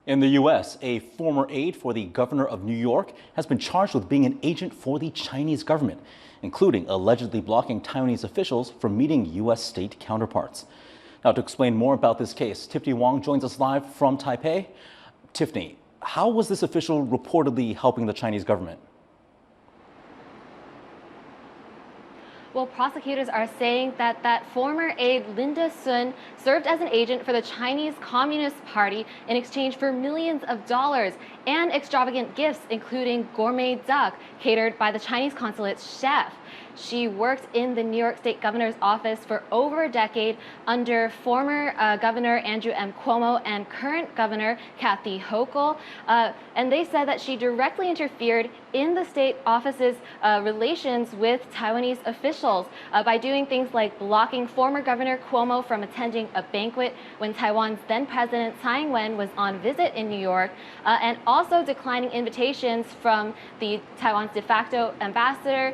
In the U.S., a former aide for the governor of New York has been charged with being an agent for the Chinese government, including allegedly blocking Taiwanese officials from meeting U.S. state counterparts. Now, to explain more about this case, Tiffany Wong joins us live from Taipei. Tiffany, how was this official reportedly helping the Chinese government? Well, prosecutors are saying that former aide Linda Sun served as an agent for the Chinese Communist Party in exchange for millions of dollars and extravagant gifts, including gourmet duck catered by the Chinese consulate's chef. She worked in the New York State Governor's office for over a decade under former Governor Andrew M. Cuomo and current Governor Kathy Hochul. And they said that she directly interfered in the state office's relations with Taiwanese officials by doing things like blocking former Governor Cuomo from attending a banquet when Taiwan's then President Tsai Ing-wen was on visit in New York, and also declining invitations from the Taiwan's de facto ambassador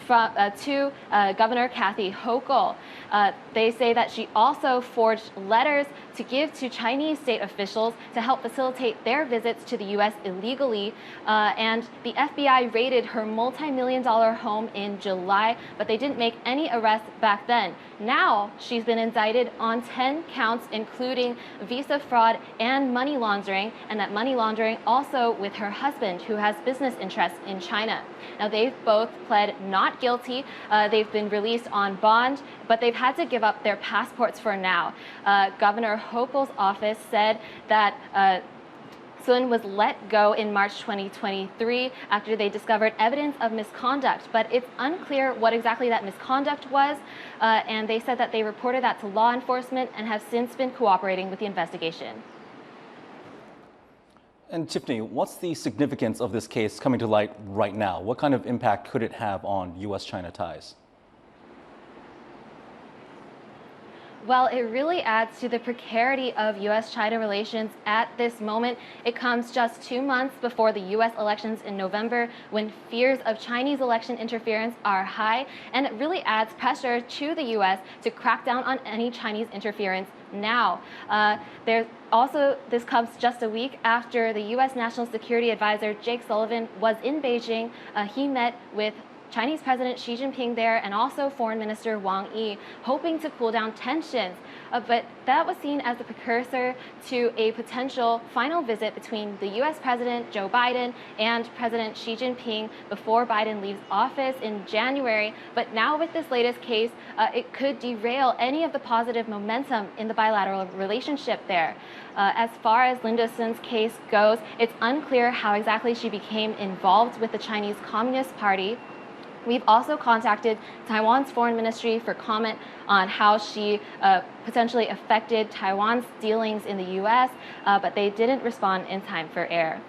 to Governor Kathy Hochul. They say that she also forged letters to give to Chinese state officials to help facilitate their visits to the U.S. illegally. And the FBI raided her multi-million-dollar home in July, but they didn't make any arrests back then. Now she's been indicted on 10 counts, including visa fraud and money laundering, and that money laundering also with her husband, who has business interests in China. Now, they've both pled not guilty. They've been released on bond, but they've had to give up their passports for now. Governor Hochul's office said that Sun was let go in March 2023 after they discovered evidence of misconduct, but it's unclear what exactly that misconduct was, and they said that they reported that to law enforcement and have since been cooperating with the investigation. And Tiffany, what's the significance of this case coming to light right now? What kind of impact could it have on U.S.-China ties? Well, it really adds to the precarity of U.S.-China relations at this moment. It comes just 2 months before the U.S. elections in November, when fears of Chinese election interference are high, and it really adds pressure to the U.S. to crack down on any Chinese interference now. This comes just a week after the U.S. National Security Advisor Jake Sullivan was in Beijing. He met with Chinese President Xi Jinping there and also Foreign Minister Wang, hoping to cool down tensions. But that was seen as the precursor to a potential final visit between the U.S. President Joe Biden and President Xi Jinping before Biden leaves office in January. But now with this latest case, it could derail any of the positive momentum in the bilateral relationship there. As far as Linda Sun's case goes, it's unclear how exactly she became involved with the Chinese Communist Party. We've also contacted Taiwan's foreign ministry for comment on how she potentially affected Taiwan's dealings in the U.S., but they didn't respond in time for air.